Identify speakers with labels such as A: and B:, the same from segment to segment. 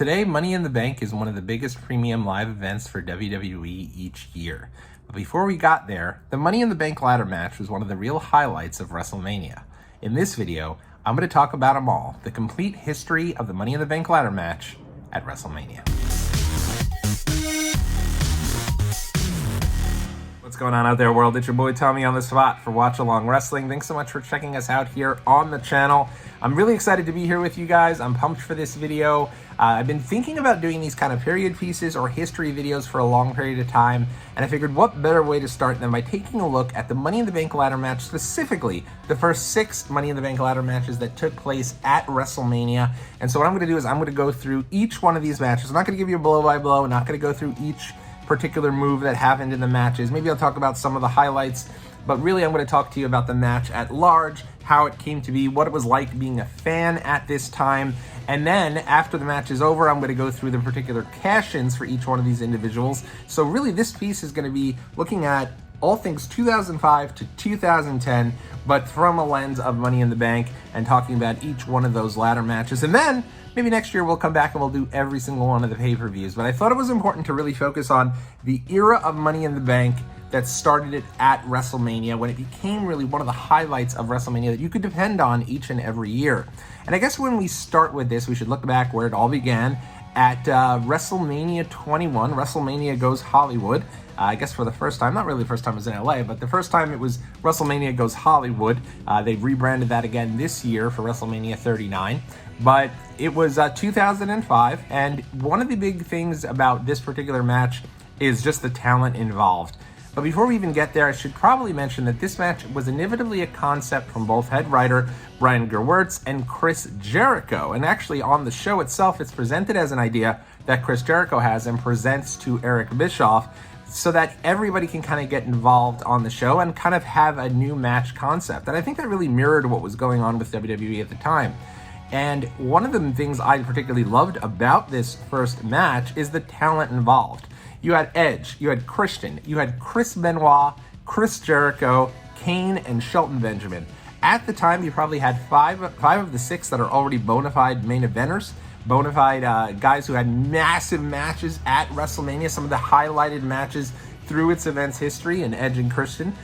A: Today, Money in the Bank is one of the biggest premium live events for WWE each year. But before we got there, the Money in the Bank ladder match was one of the real highlights of Wrestlemania. In this video, I'm going to talk about them all, the complete history of the Money in the Bank ladder match at Wrestlemania. What's going on out there, world? It's your boy Tommy on the spot for Watch Along Wrestling. Thanks so much for checking us out here on the channel. I'm really excited to be here with you guys. I'm pumped for this video. I've been thinking about doing these kind of period pieces or history videos for a long period of time, and I figured what better way to start than by taking a look at the Money in the Bank ladder match, specifically the first 6 Money in the Bank ladder matches that took place at WrestleMania. And so what I'm going to do is I'm going to go through each one of these matches. I'm not going to give you a blow by blow. I'm not going to go through each particular move that happened in the matches. Maybe I'll talk about some of the highlights, but really I'm going to talk to you about the match at large, how it came to be, what it was like being a fan at this time, and then after the match is over, I'm going to go through the particular cash-ins for each one of these individuals. So really this piece is going to be looking at all things 2005 to 2010, but from a lens of Money in the Bank and talking about each one of those ladder matches. And then maybe next year we'll come back and we'll do every single one of the pay-per-views. But I thought it was important to really focus on the era of Money in the Bank that started it at WrestleMania, when it became really one of the highlights of WrestleMania that you could depend on each and every year. And I guess when we start with this, we should look back where it all began at WrestleMania 21. WrestleMania Goes Hollywood. I guess for the first time, not really the first time it was in LA, but the first time it was WrestleMania Goes Hollywood. They've rebranded that again this year for WrestleMania 39. But it was 2005, and one of the big things about this particular match is just the talent involved. But before we even get there, I should probably mention that this match was inevitably a concept from both head writer Brian Gewirtz and Chris Jericho. And actually on the show itself, it's presented as an idea that Chris Jericho has and presents to Eric Bischoff so that everybody can kind of get involved on the show and kind of have a new match concept. And I think that really mirrored what was going on with WWE at the time. And one of the things I particularly loved about this first match is the talent involved. You had Edge, you had Christian, you had Chris Benoit, Chris Jericho, Kane, and Shelton Benjamin. At the time, you probably had five of the 6 that are already bona fide main eventers, bona fide guys who had massive matches at WrestleMania, some of the highlighted matches through its event's history, in Edge and Christian.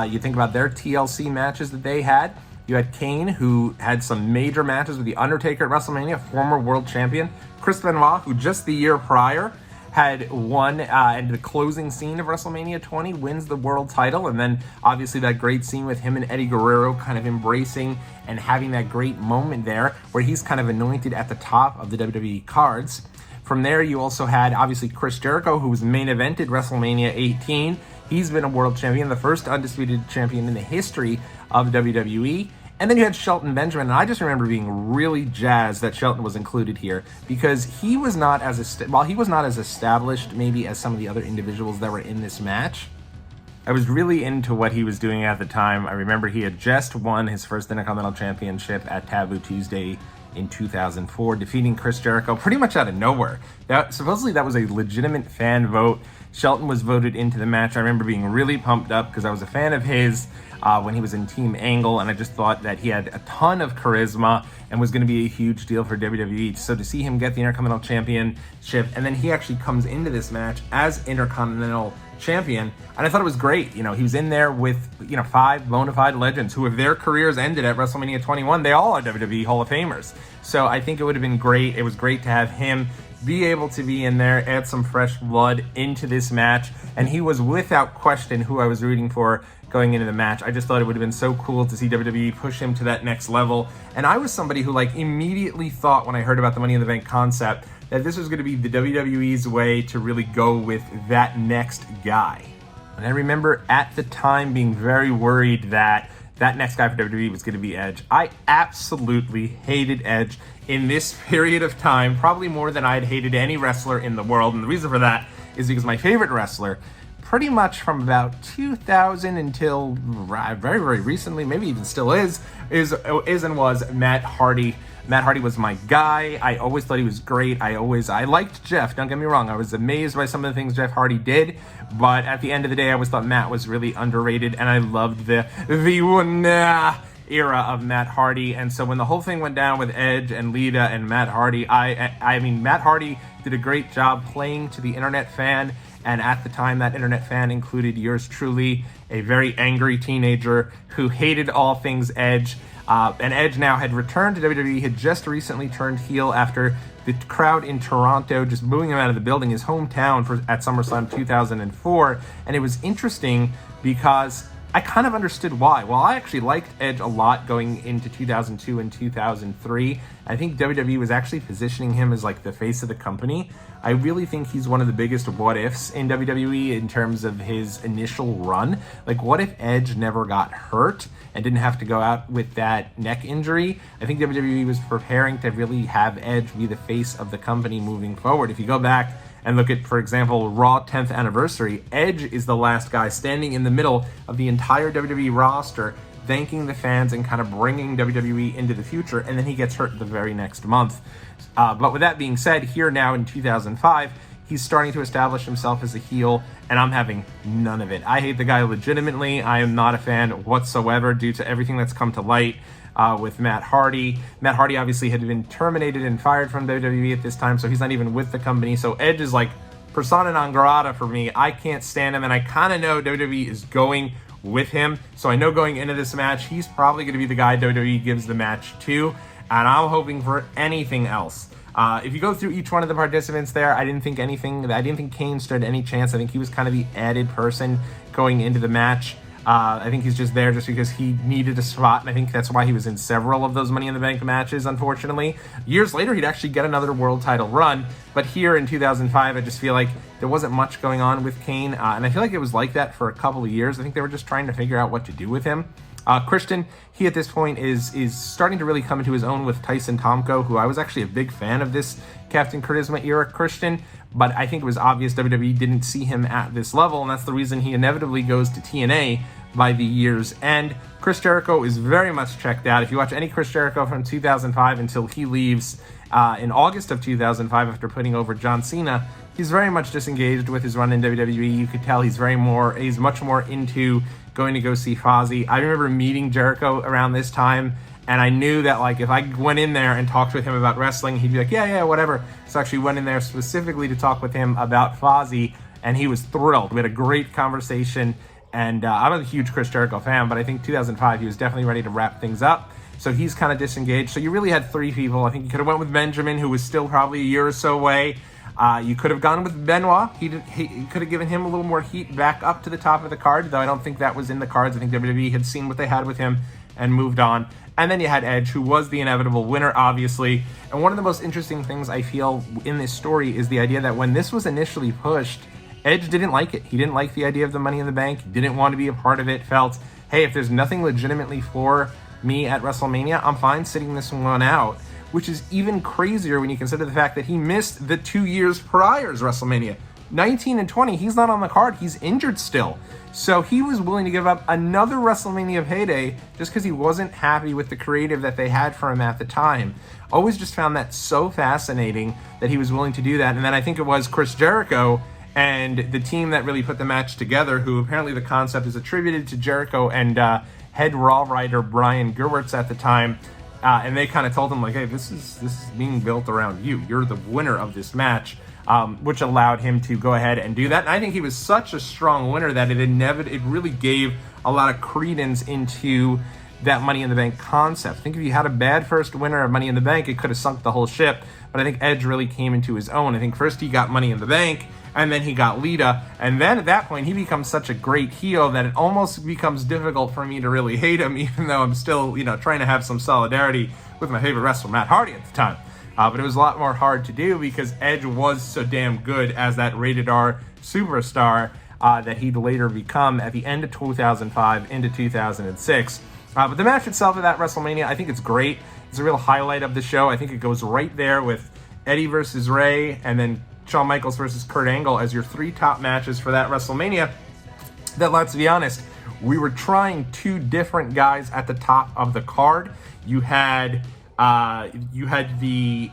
A: You think about their TLC matches that they had. You had Kane, who had some major matches with The Undertaker at WrestleMania, former world champion. Chris Benoit, who just the year prior had won in the closing scene of WrestleMania 20, wins the world title. And then obviously that great scene with him and Eddie Guerrero kind of embracing and having that great moment there where he's kind of anointed at the top of the WWE cards. From there, you also had obviously Chris Jericho, who was main evented WrestleMania 18. He's been a world champion, the first undisputed champion in the history of WWE. And then you had Shelton Benjamin, and I just remember being really jazzed that Shelton was included here because he was not while he was not as established maybe as some of the other individuals that were in this match. I was really into what he was doing at the time. I remember he had just won his first Intercontinental Championship at Taboo Tuesday in 2004, defeating Chris Jericho pretty much out of nowhere. Supposedly that was a legitimate fan vote. Shelton was voted into the match. I remember being really pumped up because I was a fan of his when he was in Team Angle, and I just thought that he had a ton of charisma and was going to be a huge deal for WWE. So to see him get the Intercontinental Championship, and then he actually comes into this match as Intercontinental Champion, and I thought it was great. You know, he was in there with 5 bona fide legends who, if their careers ended at WrestleMania 21, they all are WWE Hall of Famers. So I think it would have been great. It was great to have him be able to be in there, add some fresh blood into this match, and he was without question who I was rooting for going into the match. I just thought it would have been so cool to see WWE push him to that next level. And I was somebody who immediately thought when I heard about the Money in the Bank concept that this was going to be the WWE's way to really go with that next guy. And I remember at the time being very worried that that next guy for WWE was going to be Edge. I absolutely hated Edge in this period of time, probably more than I had hated any wrestler in the world. And the reason for that is because my favorite wrestler, pretty much from about 2000 until very, very recently, maybe even still is and was Matt Hardy. Matt Hardy was my guy. I always thought he was great. I liked Jeff, don't get me wrong. I was amazed by some of the things Jeff Hardy did, but at the end of the day, I always thought Matt was really underrated, and I loved the era of Matt Hardy. And so when the whole thing went down with Edge and Lita and Matt Hardy, I mean, Matt Hardy did a great job playing to the internet fan. And at the time, that internet fan included yours truly, a very angry teenager who hated all things Edge. And Edge now had returned to WWE, had just recently turned heel after the crowd in Toronto just booing him out of the building, his hometown, at SummerSlam 2004. And it was interesting because I kind of understood why. Well, I actually liked Edge a lot going into 2002 and 2003. I think WWE was actually positioning him as like the face of the company. I really think he's one of the biggest what ifs in WWE in terms of his initial run. Like, what if Edge never got hurt and didn't have to go out with that neck injury? I think WWE was preparing to really have Edge be the face of the company moving forward. If you go back and look at, for example, Raw 10th Anniversary, Edge is the last guy standing in the middle of the entire WWE roster, thanking the fans and kind of bringing WWE into the future, and then he gets hurt the very next month. But with that being said, here now in 2005, he's starting to establish himself as a heel, and I'm having none of it. I hate the guy legitimately. I am not a fan whatsoever due to everything that's come to light with Matt Hardy. Matt Hardy obviously had been terminated and fired from WWE at this time, so he's not even with the company. So Edge is like persona non grata for me. I can't stand him, and I kind of know WWE is going with him. So I know going into this match, he's probably going to be the guy WWE gives the match to, and I'm hoping for anything else. If you go through each one of the participants there, I didn't think Kane stood any chance. I think he was kind of the added person going into the match. I think he's just there just because he needed a spot, and I think that's why he was in several of those Money in the Bank matches, unfortunately. Years later, he'd actually get another world title run, but here in 2005, I just feel like there wasn't much going on with Kane, and I feel like it was like that for a couple of years. I think they were just trying to figure out what to do with him. Christian, he at this point is starting to really come into his own with Tyson Tomko, who I was actually a big fan of this Captain Charisma era Christian, but I think it was obvious WWE didn't see him at this level, and that's the reason he inevitably goes to TNA by the year's end. Chris Jericho is very much checked out. If you watch any Chris Jericho from 2005 until he leaves in August of 2005 after putting over John Cena, he's very much disengaged with his run in WWE. You could tell he's much more into going to go see Fozzy. I remember meeting Jericho around this time, and I knew that like if I went in there and talked with him about wrestling, he'd be like, yeah, whatever. So I actually went in there specifically to talk with him about Fozzy, and he was thrilled. We had a great conversation, and I'm a huge Chris Jericho fan, but I think 2005, he was definitely ready to wrap things up. So he's kind of disengaged. So you really had three people. I think you could have went with Benjamin, who was still probably a year or so away. You could have gone with Benoit. He could have given him a little more heat back up to the top of the card, though I don't think that was in the cards. I think WWE had seen what they had with him and moved on. And then you had Edge, who was the inevitable winner, obviously. And one of the most interesting things I feel in this story is the idea that when this was initially pushed, Edge didn't like it. He didn't like the idea of the Money in the Bank. He didn't want to be a part of it. Felt, hey, if there's nothing legitimately for me at WrestleMania, I'm fine sitting this one out. Which is even crazier when you consider the fact that he missed the 2 years prior's WrestleMania. 19 and 20, he's not on the card. He's injured still. So he was willing to give up another WrestleMania payday just because he wasn't happy with the creative that they had for him at the time. Always just found that so fascinating that he was willing to do that. And then I think it was Chris Jericho and the team that really put the match together, who apparently the concept is attributed to Jericho and head Raw writer Brian Gewirtz at the time. And they kind of told him, like, hey, this is being built around you. You're the winner of this match, which allowed him to go ahead and do that. And I think he was such a strong winner that it really gave a lot of credence into that Money in the Bank concept. I think if you had a bad first winner of Money in the Bank, it could have sunk the whole ship. But I think Edge really came into his own. I think first he got Money in the Bank, and then he got Lita, and then at that point he becomes such a great heel that it almost becomes difficult for me to really hate him, even though I'm still, trying to have some solidarity with my favorite wrestler, Matt Hardy, at the time. But it was a lot more hard to do because Edge was so damn good as that rated R superstar that he'd later become at the end of 2005 into 2006. But the match itself at that WrestleMania, I think it's great. It's a real highlight of the show. I think it goes right there with Eddie versus Ray, and then Shawn Michaels versus Kurt Angle as your three top matches for that WrestleMania. That, let's be honest, we were trying two different guys at the top of the card. You had the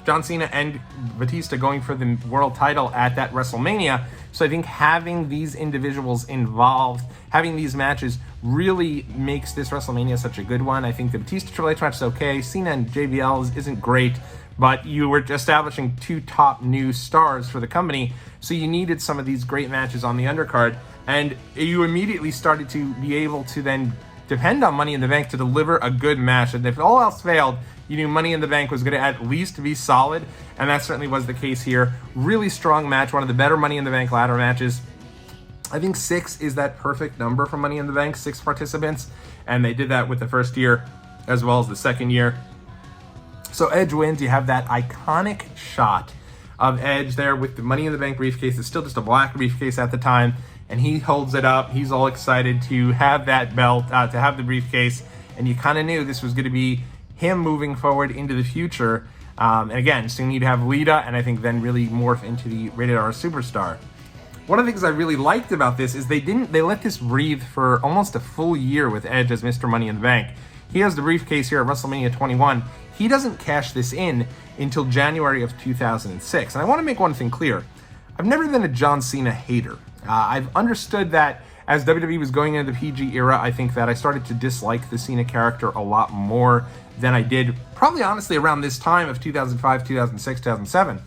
A: John Cena and Batista going for the world title at that WrestleMania. So I think having these individuals involved, having these matches, really makes this WrestleMania such a good one. I think the Batista Triple H match is okay. Cena and JBL isn't great, but you were establishing two top new stars for the company, so you needed some of these great matches on the undercard, and you immediately started to be able to then depend on Money in the Bank to deliver a good match. And if all else failed, you knew Money in the Bank was going to at least be solid, and that certainly was the case here. Really strong match, one of the better Money in the Bank ladder matches. I think 6 is that perfect number for Money in the Bank, 6 participants, and they did that with the first year as well as the second year. So Edge wins. You have that iconic shot of Edge there with the Money in the Bank briefcase. It's still just a black briefcase at the time, and he holds it up. He's all excited to have that belt, to have the briefcase, and you kind of knew this was going to be him moving forward into the future. And again, soon you'd have Lita, and I think then really morph into the Rated R Superstar. One of the things I really liked about this is they let this breathe for almost a full year with Edge as Mr. Money in the Bank. He has the briefcase here at WrestleMania 21. He doesn't cash this in until January of 2006. And I want to make one thing clear. I've never been a John Cena hater. I've understood that as WWE was going into the PG era, I think that I started to dislike the Cena character a lot more than I did probably honestly around this time of 2005, 2006, 2007.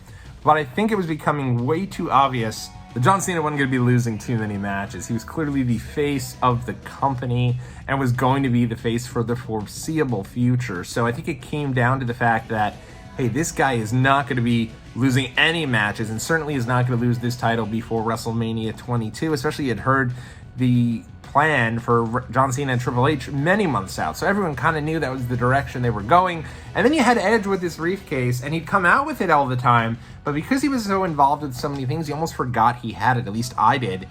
A: But I think it was becoming way too obvious that John Cena wasn't going to be losing too many matches. He was clearly the face of the company and was going to be the face for the foreseeable future. So I think it came down to the fact that, hey, this guy is not going to be losing any matches and certainly is not going to lose this title before WrestleMania 22, especially he had heard the plan for John Cena and Triple H many months out. So everyone kind of knew that was the direction they were going. And then you had Edge with this briefcase, and he'd come out with it all the time, but because he was so involved with so many things, he almost forgot he had it. At least I did.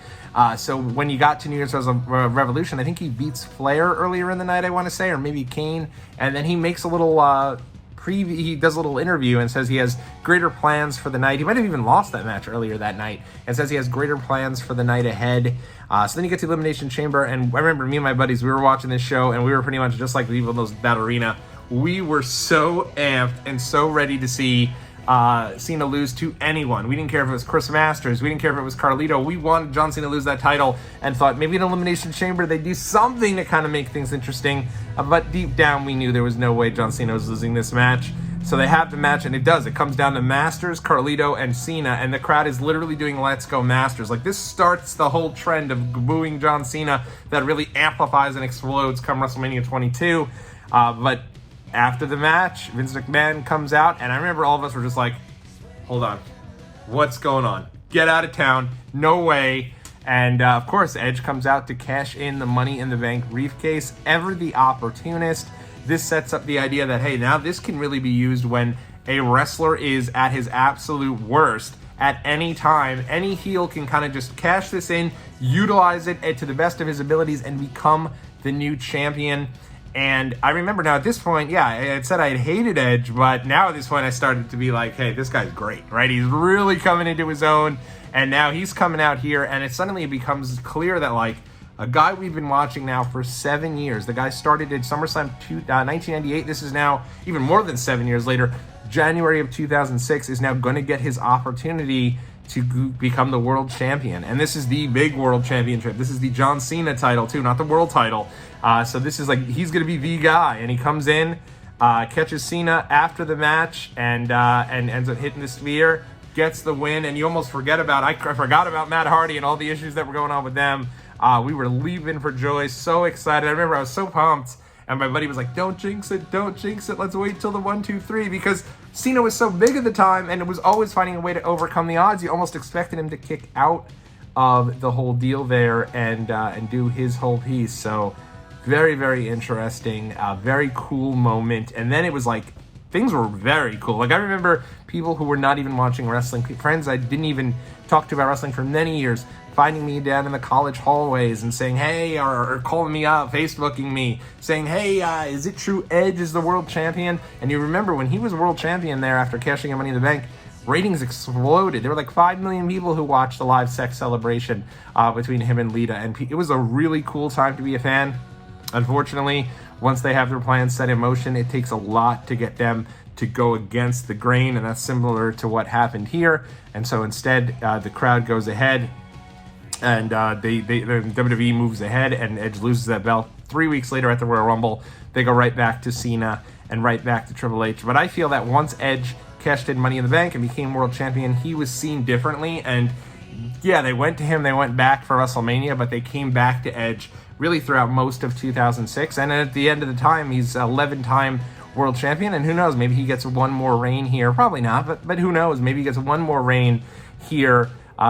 A: So when you got to New Year's Revolution, I think he beats Flair earlier in the night, I want to say, or maybe Kane, and then he makes a little he does a little interview and says he has greater plans for the night. He might have even lost that match earlier that night and says he has greater plans for the night ahead. So then you get to Elimination Chamber, and I remember me and my buddies, we were watching this show, and we were pretty much just like the people in that arena. We were so amped and so ready to see Cena lose to anyone. We didn't care if it was Chris Masters. We didn't care if it was Carlito. We wanted John Cena to lose that title and thought maybe in Elimination Chamber they'd do something to kind of make things interesting. But deep down we knew there was no way John Cena was losing this match. So they have the match, and it does. It comes down to Masters, Carlito, and Cena, and the crowd is literally doing Let's Go Masters. Like, this starts the whole trend of booing John Cena that really amplifies and explodes come WrestleMania 22. But after the match, Vince McMahon comes out, and I remember all of us were just like, hold on, what's going on? Get out of town, no way. And of course, Edge comes out to cash in the Money in the Bank briefcase, ever the opportunist. This sets up the idea that, hey, now this can really be used when a wrestler is at his absolute worst at any time. Any heel can kind of just cash this in, utilize it to the best of his abilities, and become the new champion. And I remember now at this point, yeah, I had said I had hated Edge, but now at this point I started to be like, hey, this guy's great, right? He's really coming into his own, and now he's coming out here, and it suddenly becomes clear that, like, a guy we've been watching now for 7 years. The guy started at SummerSlam 1998. This is now even more than 7 years later. January of 2006 is now going to get his opportunity to become the world champion. And this is the big world championship. This is the John Cena title too, not the world title. So this is like, he's going to be the guy. And he comes in, catches Cena after the match, and ends up hitting the spear, gets the win. And you almost forget about, I forgot about Matt Hardy and all the issues that were going on with them. We were leaving for joy, so excited. I remember I was so pumped, and my buddy was like, don't jinx it, let's wait till the 1, 2, 3, because Cena was so big at the time, and it was always finding a way to overcome the odds. You almost expected him to kick out of the whole deal there and do his whole piece. So very, very interesting, very cool moment. And then it was like, things were very cool. Like, I remember people who were not even watching wrestling, friends I didn't even talk to about wrestling for many years, finding me down in the college hallways and saying, hey, or calling me up, Facebooking me, saying, hey, is it true Edge is the world champion? And you remember when he was world champion there after cashing in Money in the Bank, ratings exploded. There were like 5 million people who watched the live sex celebration between him and Lita, and it was a really cool time to be a fan. Unfortunately, once they have their plans set in motion, it takes a lot to get them to go against the grain, and that's similar to what happened here. And so instead, the crowd goes ahead and the WWE moves ahead, and Edge loses that belt. 3 weeks later at the Royal Rumble, they go right back to Cena and right back to Triple H. But I feel that once Edge cashed in Money in the Bank and became world champion, he was seen differently. And yeah, they went to him, they went back for WrestleMania, but they came back to Edge really throughout most of 2006. And at the end of the time, he's 11-time world champion. And who knows, maybe he gets one more reign here. Probably not, but who knows? Maybe he gets one more reign here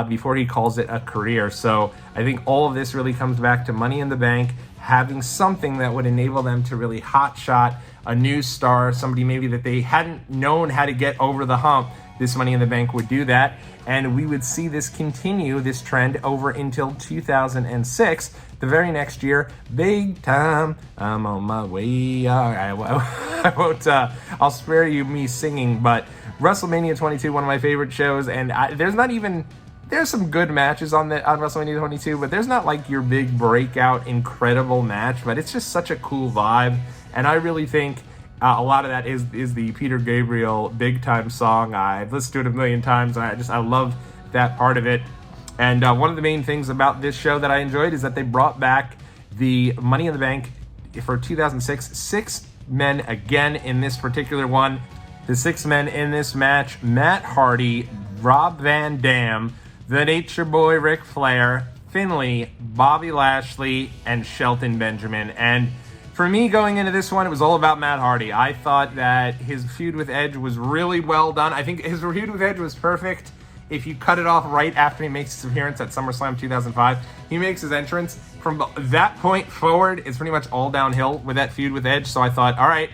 A: before he calls it a career. So I think all of this really comes back to Money in the Bank, having something that would enable them to really hotshot a new star, somebody maybe that they hadn't known how to get over the hump. This Money in the Bank would do that, and we would see this continue, this trend, over until 2006. The very next year, big time, I'm on my way. I won't, I'll spare you me singing, but WrestleMania 22, one of my favorite shows, and there's some good matches on WrestleMania 22, but there's not like your big breakout, incredible match, but it's just such a cool vibe. And I really think a lot of that is the Peter Gabriel Big Time song. I've listened to it a million times, and I love that part of it. And one of the main things about this show that I enjoyed is that they brought back the Money in the Bank for 2006. 6 men again in this particular one. The 6 men in this match: Matt Hardy, Rob Van Dam, the Nature Boy Ric Flair, Finlay, Bobby Lashley, and Shelton Benjamin. And for me, going into this one, it was all about Matt Hardy. I thought that his feud with Edge was really well done. I think his feud with Edge was perfect if you cut it off right after he makes his appearance at SummerSlam 2005. He makes his entrance. From that point forward, it's pretty much all downhill with that feud with Edge. So I thought, all right,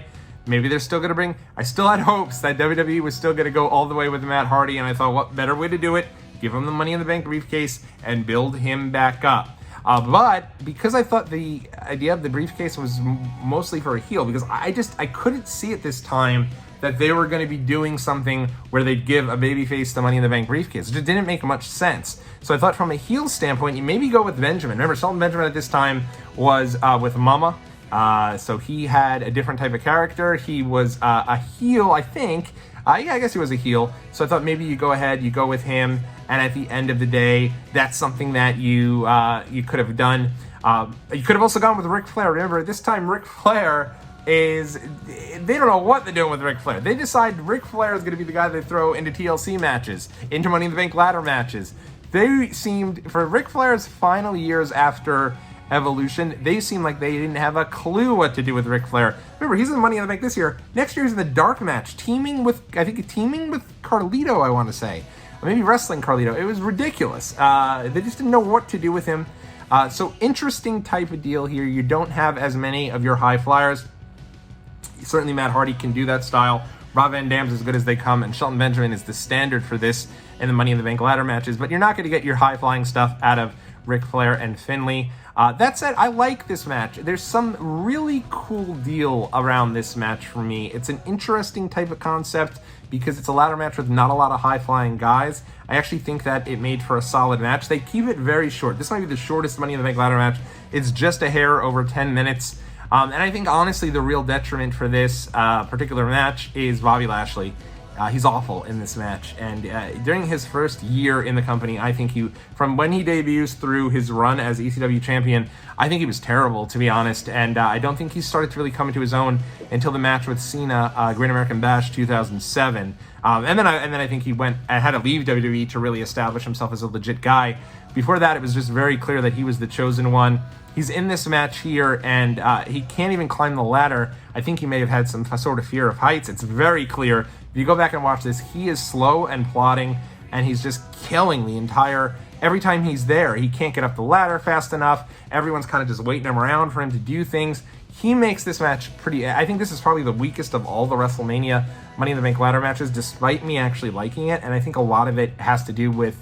A: maybe they're still going to bring... I still had hopes that WWE was still going to go all the way with Matt Hardy, and I thought, what better way to do it? Give him the Money in the Bank briefcase and build him back up. But because I thought the idea of the briefcase was mostly for a heel, because I couldn't see at this time that they were going to be doing something where they'd give a babyface the Money in the Bank briefcase. It just didn't make much sense. So I thought from a heel standpoint, you maybe go with Benjamin. Remember, Shelton Benjamin at this time was with Mama. So he had a different type of character. He was a heel, I think. Yeah, I guess he was a heel. So I thought maybe you go ahead, you go with him, and at the end of the day, that's something that you could have done. You could have also gone with Ric Flair. Remember, this time Ric Flair they don't know what they're doing with Ric Flair. They decide Ric Flair is going to be the guy they throw into TLC matches, into Money in the Bank ladder matches. They seemed, for Ric Flair's final years after Evolution, they seemed like they didn't have a clue what to do with Ric Flair. Remember, he's in the Money in the Bank this year. Next year he's in the dark match, teaming with Carlito, I want to say. Or maybe wrestling Carlito. It was ridiculous. They just didn't know what to do with him. So interesting type of deal here. You don't have as many of your high flyers. Certainly Matt Hardy can do that style. Rob Van Dam's as good as they come, and Shelton Benjamin is the standard for this in the Money in the Bank ladder matches, but you're not going to get your high-flying stuff out of Ric Flair and Finlay. That said, I like this match. There's some really cool deal around this match for me. It's an interesting type of concept because it's a ladder match with not a lot of high-flying guys. I actually think that it made for a solid match. They keep it very short. This might be the shortest Money in the Bank ladder match. It's just a hair over 10 minutes. And I think, honestly, the real detriment for this particular match is Bobby Lashley. He's awful in this match. And during his first year in the company, I think from when he debuts through his run as ECW champion, I think he was terrible, to be honest. And I don't think he started to really come into his own until the match with Cena, Great American Bash 2007. And then I think he had to leave WWE to really establish himself as a legit guy. Before that, it was just very clear that he was the chosen one. He's in this match here, and he can't even climb the ladder. I think he may have had some sort of fear of heights. It's very clear. If you go back and watch this, he is slow and plodding, and he's just killing the entire... Every time he's there, he can't get up the ladder fast enough. Everyone's kind of just waiting him around for him to do things. He makes this match pretty... I think this is probably the weakest of all the WrestleMania Money in the Bank ladder matches, despite me actually liking it, and I think a lot of it has to do with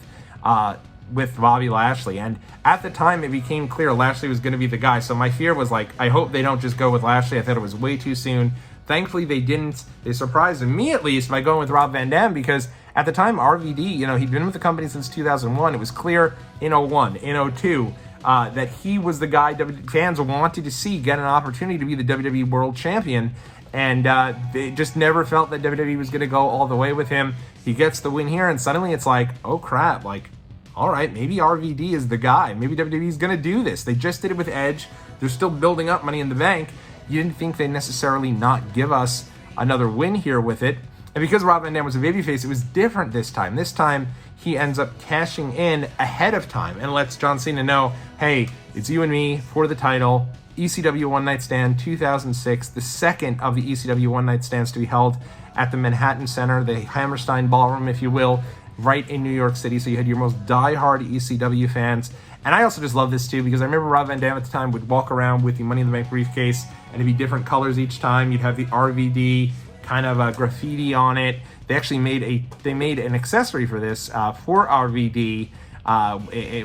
A: Bobby Lashley. And at the time, it became clear Lashley was going to be the guy. So my fear was like, I hope they don't just go with Lashley. I thought it was way too soon. Thankfully, they didn't. They surprised me, at least, by going with Rob Van Dam, because at the time, RVD, he'd been with the company since 2001. It was clear in 01, in 02, that he was the guy fans wanted to see get an opportunity to be the WWE World Champion. And they just never felt that WWE was going to go all the way with him. He gets the win here, and suddenly it's like, oh crap, like, all right, maybe RVD is the guy. Maybe WWE is going to do this. They just did it with Edge. They're still building up Money in the Bank. You didn't think they'd necessarily not give us another win here with it. And because Rob Van Dam was a babyface, it was different this time. This time, he ends up cashing in ahead of time and lets John Cena know, hey, it's you and me for the title. ECW One Night Stand 2006, the second of the ECW One Night Stands to be held at the Manhattan Center, the Hammerstein Ballroom, if you will, right in New York City. So you had your most diehard ECW fans. And I also just love this too, because I remember Rob Van Dam at the time would walk around with the Money in the Bank briefcase, and it'd be different colors each time. You'd have the RVD kind of graffiti on it. They actually made an accessory for this for RVD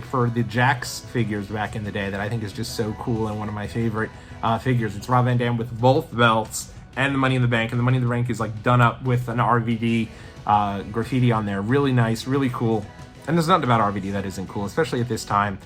A: for the Jax figures back in the day that I think is just so cool and one of my favorite figures. It's Rob Van Dam with both belts and the Money in the Bank, and the Money in the Bank is like done up with an RVD graffiti on there. Really nice, really cool. And there's nothing about RVD that isn't cool, especially at this time.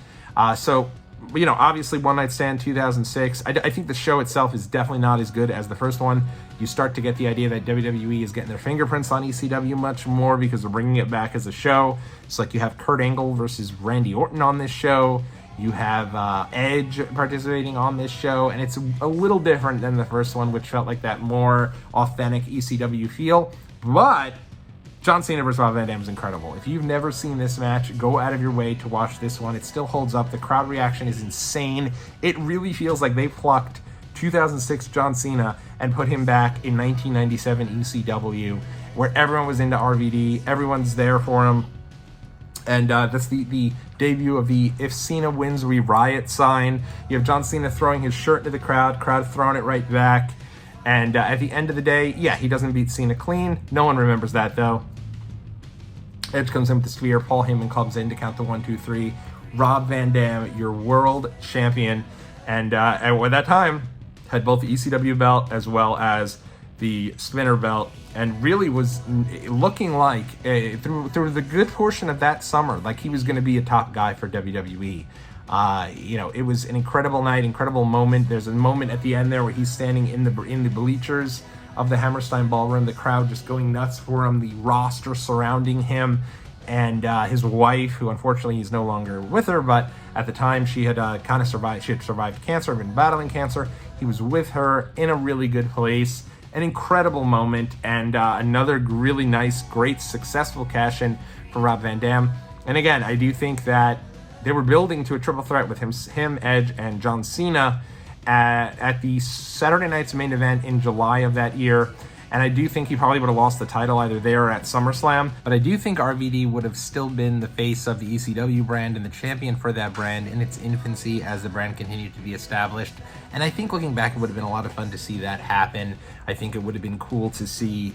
A: So, you know, obviously One Night Stand 2006. I think the show itself is definitely not as good as the first one. You start to get the idea that WWE is getting their fingerprints on ECW much more because they're bringing it back as a show. It's like you have Kurt Angle versus Randy Orton on this show. You have Edge participating on this show, and it's a little different than the first one, which felt like that more authentic ECW feel. But John Cena versus Rob Van Dam is incredible. If you've never seen this match, go out of your way to watch this one. It still holds up. The crowd reaction is insane. It really feels like they plucked 2006 John Cena and put him back in 1997 ECW, where everyone was into RVD. Everyone's there for him. And that's the debut of the "If Cena Wins, We Riot" sign. You have John Cena throwing his shirt into the crowd throwing it right back. And at the end of the day, yeah, he doesn't beat Cena clean. No one remembers that, though. Edge comes in with the spear. Paul Heyman comes in to count the 1, 2, 3. Rob Van Dam, your world champion. And at that time, had both the ECW belt as well as the spinner belt, and really was looking like, through the good portion of that summer, like he was going to be a top guy for WWE. You know, it was an incredible night, incredible moment. There's a moment at the end there where he's standing in the bleachers of the Hammerstein Ballroom, the crowd just going nuts for him, the roster surrounding him, and his wife, who unfortunately he's no longer with her, but at the time she had kind of survived. She had survived cancer, been battling cancer. He was with her in a really good place. An incredible moment, and another really nice, great, successful cash-in for Rob Van Dam. And again, I do think that they were building to a triple threat with him, Edge, and John Cena at the Saturday night's main event in July of that year. And I do think he probably would have lost the title either there or at SummerSlam. But I do think RVD would have still been the face of the ECW brand and the champion for that brand in its infancy as the brand continued to be established. And I think looking back, it would have been a lot of fun to see that happen. I think it would have been cool to see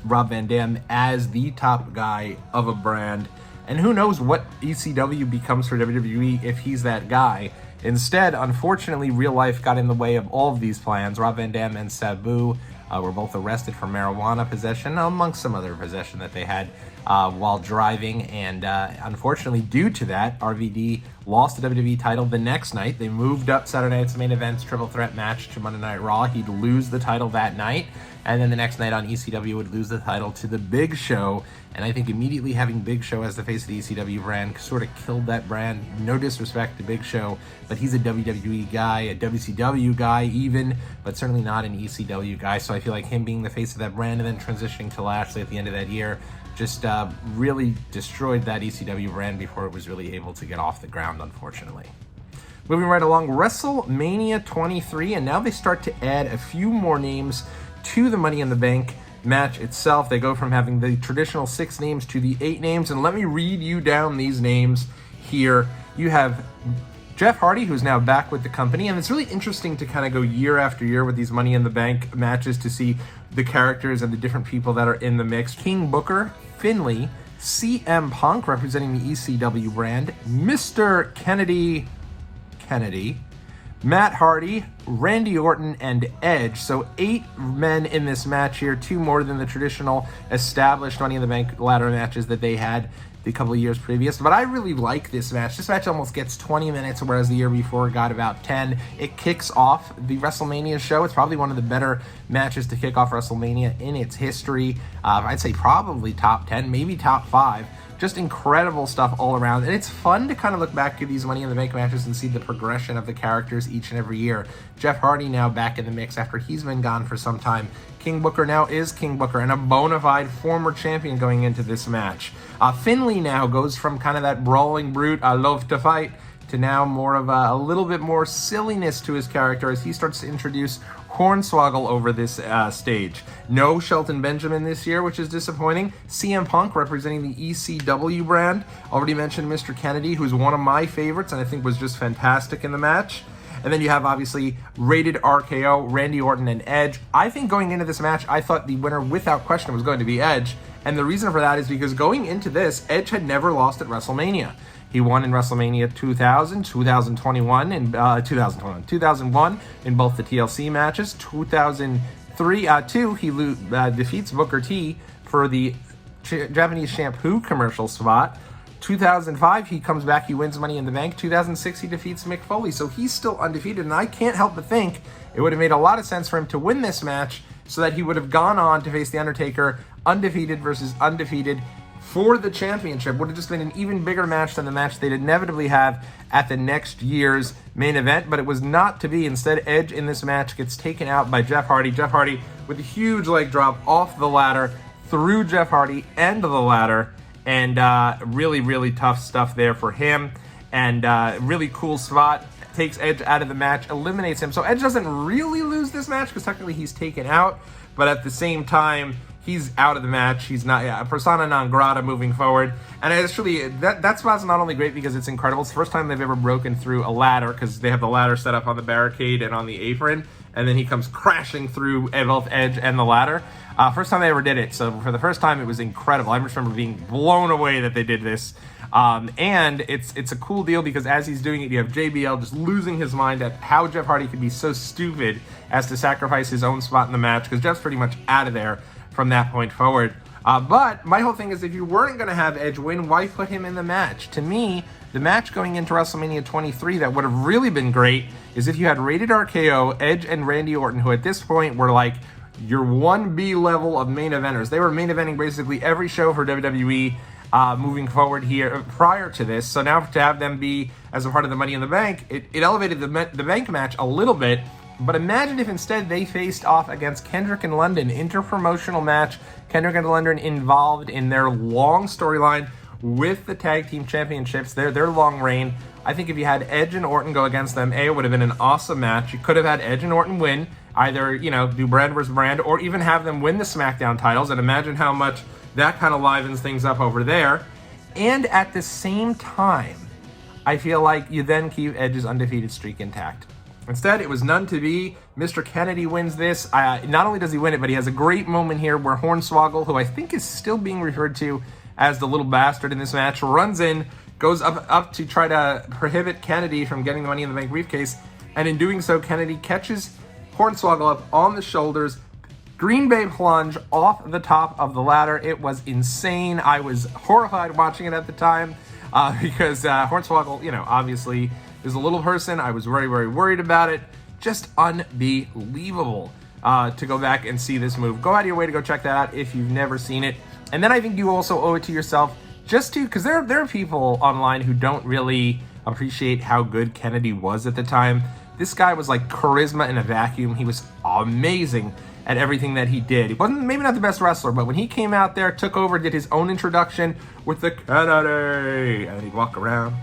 A: Rob Van Dam as the top guy of a brand. And who knows what ECW becomes for WWE if he's that guy. Instead, unfortunately, real life got in the way of all of these plans. Rob Van Dam and Sabu were both arrested for marijuana possession, amongst some other possession that they had while driving. And unfortunately, due to that, RVD lost the WWE title the next night. They moved up Saturday night's main event's triple threat match to Monday Night Raw. He'd lose the title that night. And then the next night on ECW would lose the title to the Big Show. And I think immediately having Big Show as the face of the ECW brand sort of killed that brand. No disrespect to Big Show, but he's a WWE guy, a WCW guy even, but certainly not an ECW guy. So I feel like him being the face of that brand and then transitioning to Lashley at the end of that year just really destroyed that ECW brand before it was really able to get off the ground, unfortunately. Moving right along, WrestleMania 23, and now they start to add a few more names to the Money in the Bank match itself. They go from having the traditional 6 names to the 8 names, and let me read you down these names here. You have Jeff Hardy, who's now back with the company, and it's really interesting to kind of go year after year with these Money in the Bank matches to see the characters and the different people that are in the mix. King Booker, Finlay, CM Punk representing the ECW brand, Mr. Kennedy, Matt Hardy, Randy Orton, and Edge. So 8 men in this match here, 2 more than the traditional established Money in the Bank ladder matches that they had the couple of years previous. But I really like this match. This match almost gets 20 minutes, whereas the year before it got about 10. It kicks off the WrestleMania show. It's probably one of the better matches to kick off WrestleMania in its history. I'd say probably top 10, maybe top 5. Just incredible stuff all around. And it's fun to kind of look back at these Money in the Bank matches and see the progression of the characters each and every year. Jeff Hardy now back in the mix after he's been gone for some time. King Booker now is King Booker and a bona fide former champion going into this match. Finley now goes from kind of that brawling brute, I love to fight, to now more of a little bit more silliness to his character as he starts to introduce Hornswoggle over this stage. No Shelton Benjamin this year, which is disappointing. CM Punk representing the ECW brand. Already mentioned Mr. Kennedy, who's one of my favorites and I think was just fantastic in the match. And then you have, obviously, Rated RKO, Randy Orton, and Edge. I think going into this match, I thought the winner, without question, was going to be Edge. And the reason for that is because going into this, Edge had never lost at WrestleMania. He won in WrestleMania 2000, 2021, and 2001 in both the TLC matches. 2002, he defeats Booker T for the Japanese shampoo commercial spot. 2005, he comes back, he wins Money in the Bank. 2006, he defeats Mick Foley, so he's still undefeated, and I can't help but think it would have made a lot of sense for him to win this match so that he would have gone on to face The Undertaker, undefeated versus undefeated, for the championship. Would have just been an even bigger match than the match they'd inevitably have at the next year's main event, but it was not to be. Instead, Edge in this match gets taken out by Jeff Hardy. Jeff Hardy with a huge leg drop off the ladder, through Jeff Hardy and the ladder, and really, really tough stuff there for him, and really cool spot. Takes Edge out of the match, eliminates him. So Edge doesn't really lose this match because technically he's taken out, but at the same time, he's out of the match. He's not persona non grata moving forward. And it's really, that spot's not only great because it's incredible. It's the first time they've ever broken through a ladder because they have the ladder set up on the barricade and on the apron. And then he comes crashing through both Edge and the ladder. First time they ever did it. So for the first time, it was incredible. I just remember being blown away that they did this. And it's a cool deal because as he's doing it, you have JBL just losing his mind at how Jeff Hardy could be so stupid as to sacrifice his own spot in the match because Jeff's pretty much out of there from that point forward. But my whole thing is, if you weren't going to have Edge win, why put him in the match? To me, the match going into WrestleMania 23 that would have really been great is if you had Rated RKO, Edge, and Randy Orton, who at this point were like your 1B level of main eventers. They were main eventing basically every show for WWE moving forward here prior to this. So now to have them be as a part of the Money in the Bank, it elevated the Bank match a little bit. But imagine if instead they faced off against Kendrick and London, interpromotional match. Kendrick and London involved in their long storyline with the tag team championships, their long reign. I think if you had Edge and Orton go against them, it would have been an awesome match. You could have had Edge and Orton win, either, do brand versus brand, or even have them win the SmackDown titles, and imagine how much that kind of livens things up over there. And at the same time, I feel like you then keep Edge's undefeated streak intact. Instead, it was none to be. Mr. Kennedy wins this. Not only does he win it, but he has a great moment here where Hornswoggle, who I think is still being referred to as the little bastard in this match, runs in, goes up to try to prohibit Kennedy from getting the Money in the Bank briefcase, and in doing so, Kennedy catches Hornswoggle up on the shoulders, Green Bay plunge off the top of the ladder. It was insane. I was horrified watching it at the time because Hornswoggle, obviously is a little person. I was very, very worried about it. Just unbelievable to go back and see this move. Go out of your way to go check that out if you've never seen it. And then I think you also owe it to yourself just to, because there are people online who don't really appreciate how good Kennedy was at the time. This guy was like charisma in a vacuum. He was amazing at everything that he did. He wasn't, maybe not the best wrestler, but when he came out there, took over, did his own introduction with the Kennedy, and he'd walk around,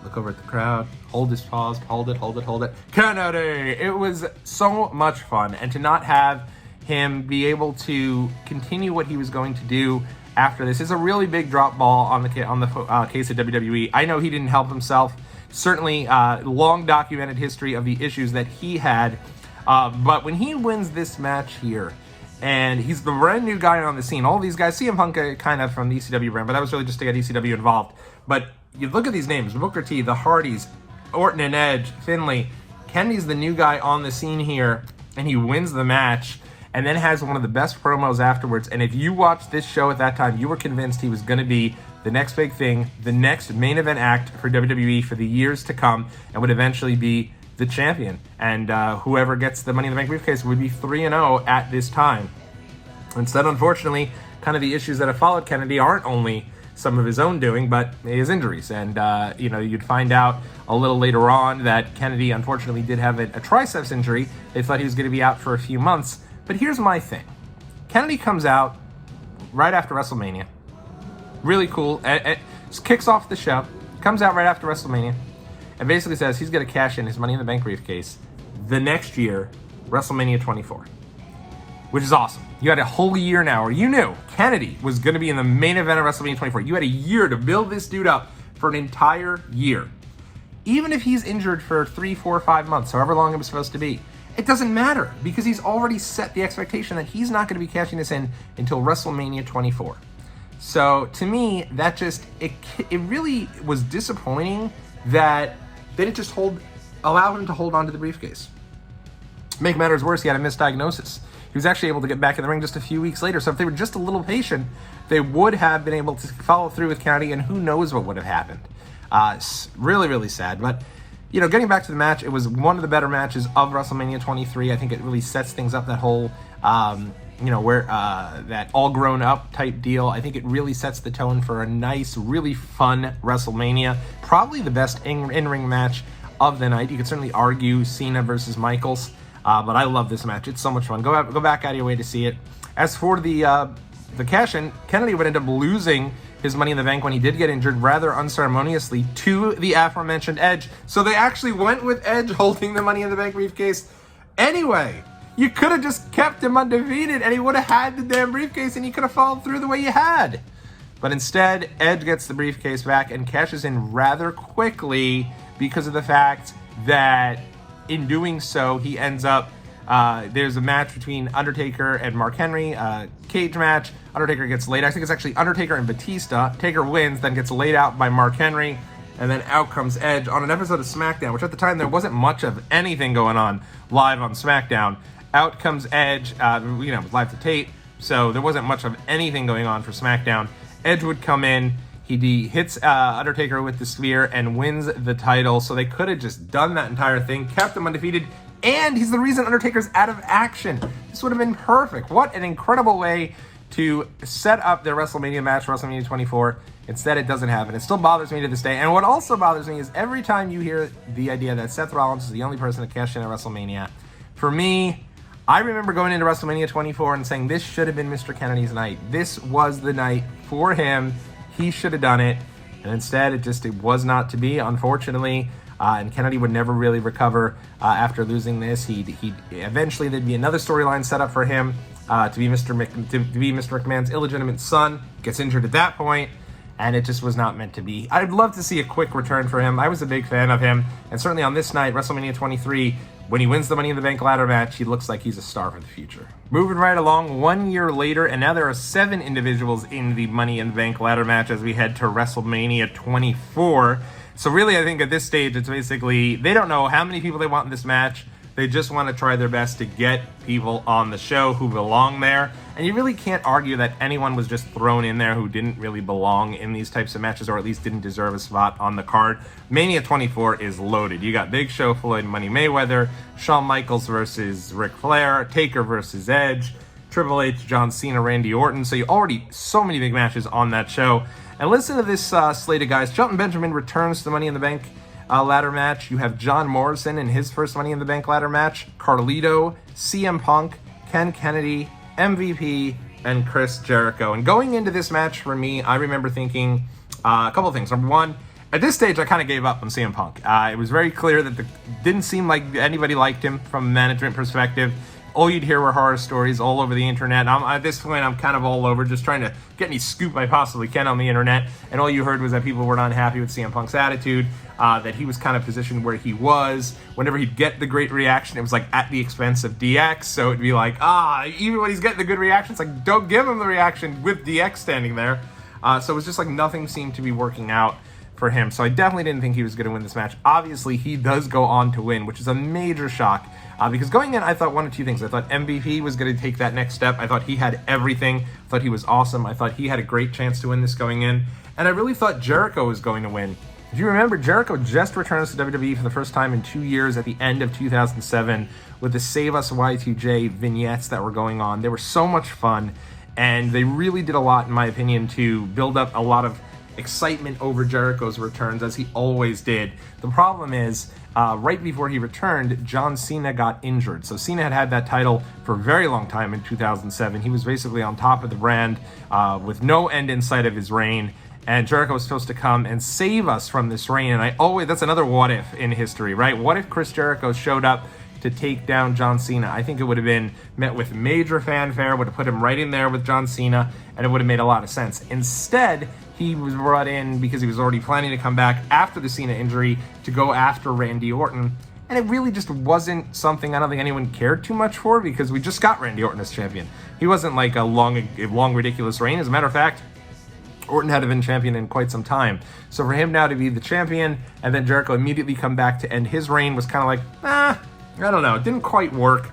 A: look over at the crowd, hold his paws, hold it, Kennedy! It was so much fun, and to not have him be able to continue what he was going to do after this is a really big drop ball on the case of WWE. I know he didn't help himself. Certainly, long documented history of the issues that he had. But when he wins this match here, and he's the brand new guy on the scene, all these guys, CM Punk kind of from the ECW brand, but that was really just to get ECW involved. But you look at these names, Booker T, the Hardys, Orton and Edge, Finley. Kennedy's the new guy on the scene here, and he wins the match, and then has one of the best promos afterwards. And if you watched this show at that time, you were convinced he was going to be the next big thing, the next main event act for WWE for the years to come, and would eventually be the champion. And whoever gets the Money in the Bank briefcase would be 3-0 at this time. Instead, unfortunately, kind of the issues that have followed Kennedy aren't only some of his own doing, but his injuries. And, you know, you'd find out a little later on that Kennedy, unfortunately, did have a triceps injury. They thought he was going to be out for a few months. But here's my thing. Kennedy comes out right after WrestleMania. Really cool. It kicks off the show. Comes out right after WrestleMania. And basically says he's going to cash in his Money in the Bank briefcase the next year, WrestleMania 24. Which is awesome. You had a whole year now where you knew Kennedy was going to be in the main event of WrestleMania 24. You had a year to build this dude up for an entire year. Even if he's injured for 3, 4, 5 months, however long it was supposed to be, it doesn't matter because he's already set the expectation that he's not going to be cashing this in until WrestleMania 24. So to me, that just, it really was disappointing that they didn't just allow him to hold on to the briefcase. Make matters worse, he had a misdiagnosis. He was actually able to get back in the ring just a few weeks later. So if they were just a little patient, they would have been able to follow through with Kennedy, and who knows what would have happened. Really, really sad. But, you know, getting back to the match, it was one of the better matches of WrestleMania 23. I think it really sets things up, that whole, you know, where that all grown up type deal. I think it really sets the tone for a nice, really fun WrestleMania. Probably the best in-ring match of the night. You could certainly argue Cena versus Michaels. But I love this match. It's so much fun. Go back out of your way to see it. As for the cash-in, Kennedy would end up losing his Money in the Bank when he did get injured rather unceremoniously to the aforementioned Edge. So they actually went with Edge holding the Money in the Bank briefcase. Anyway, you could have just kept him undefeated and he would have had the damn briefcase and he could have followed through the way you had. But instead, Edge gets the briefcase back and cashes in rather quickly because of the fact that in doing so, he ends up, there's a match between Undertaker and Mark Henry, cage match. Undertaker gets laid. I think it's actually Undertaker and Batista. Taker wins, then gets laid out by Mark Henry, and then out comes Edge on an episode of SmackDown, which at the time there wasn't much of anything going on live on SmackDown. Out comes Edge, you know, live to tape, so there wasn't much of anything going on for SmackDown. Edge would come in. He hits Undertaker with the spear and wins the title. So they could have just done that entire thing, kept him undefeated, and he's the reason Undertaker's out of action. This would have been perfect. What an incredible way to set up their WrestleMania match, WrestleMania 24. Instead, it doesn't happen. It still bothers me to this day. And what also bothers me is every time you hear the idea that Seth Rollins is the only person to cash in at WrestleMania, for me, I remember going into WrestleMania 24 and saying this should have been Mr. Kennedy's night. This was the night for him. He should have done it, and instead it was not to be, unfortunately. And Kennedy would never really recover after losing this. He eventually there'd be another storyline set up for him to be Mr. McMahon's illegitimate son. Gets injured at that point, and it just was not meant to be. I'd love to see a quick return for him. I was a big fan of him, and certainly on this night, WrestleMania 23. When he wins the Money in the Bank ladder match, he looks like he's a star for the future. Moving right along, 1 year later, and now there are 7 individuals in the Money in the Bank ladder match as we head to WrestleMania 24. So really, I think at this stage, it's basically, they don't know how many people they want in this match. They just want to try their best to get people on the show who belong there. And you really can't argue that anyone was just thrown in there who didn't really belong in these types of matches, or at least didn't deserve a spot on the card. Mania 24 is loaded. You got Big Show, Floyd Money Mayweather, Shawn Michaels versus Ric Flair, Taker versus Edge, Triple H, John Cena, Randy Orton. So you already, so many big matches on that show. And listen to this slate of guys. Shelton Benjamin returns to the Money in the Bank ladder match. You have John Morrison in his first Money in the Bank ladder match, Carlito, CM Punk, Ken Kennedy, MVP, and Chris Jericho. And going into this match for me, I remember thinking a couple of things. Number one, at this stage, I kind of gave up on CM Punk. It was very clear that didn't seem like anybody liked him from a management perspective. All you'd hear were horror stories all over the internet. At this point, I'm kind of all over, just trying to get any scoop I possibly can on the internet. And all you heard was that people were not happy with CM Punk's attitude, that he was kind of positioned where he was. Whenever he'd get the great reaction, it was like at the expense of DX. So it'd be like, even when he's getting the good reaction, it's like, don't give him the reaction with DX standing there. So it was just like nothing seemed to be working out for him. So I definitely didn't think he was going to win this match. Obviously, he does go on to win, which is a major shock. Because going in, I thought one of two things. I thought MVP was going to take that next step. I thought he had everything. I thought he was awesome. I thought he had a great chance to win this going in. And I really thought Jericho was going to win. If you remember, Jericho just returns to WWE for the first time in 2 years at the end of 2007 with the Save Us Y2J vignettes that were going on. They were so much fun. and they really did a lot, in my opinion, to build up a lot of excitement over Jericho's returns, as he always did. The problem is, right before he returned, John Cena got injured. So Cena had that title for a very long time in 2007. He was basically on top of the brand with no end in sight of his reign. And Jericho was supposed to come and save us from this reign. And that's another what if in history, right? What if Chris Jericho showed up to take down John Cena? I think it would have been met with major fanfare, would have put him right in there with John Cena, and it would have made a lot of sense. Instead, he was brought in because he was already planning to come back after the Cena injury to go after Randy Orton. And it really just wasn't something I don't think anyone cared too much for, because we just got Randy Orton as champion. He wasn't like a long, ridiculous reign. As a matter of fact, Orton hadn't been champion in quite some time. So for him now to be the champion, and then Jericho immediately come back to end his reign, was kind of like, I don't know. It didn't quite work.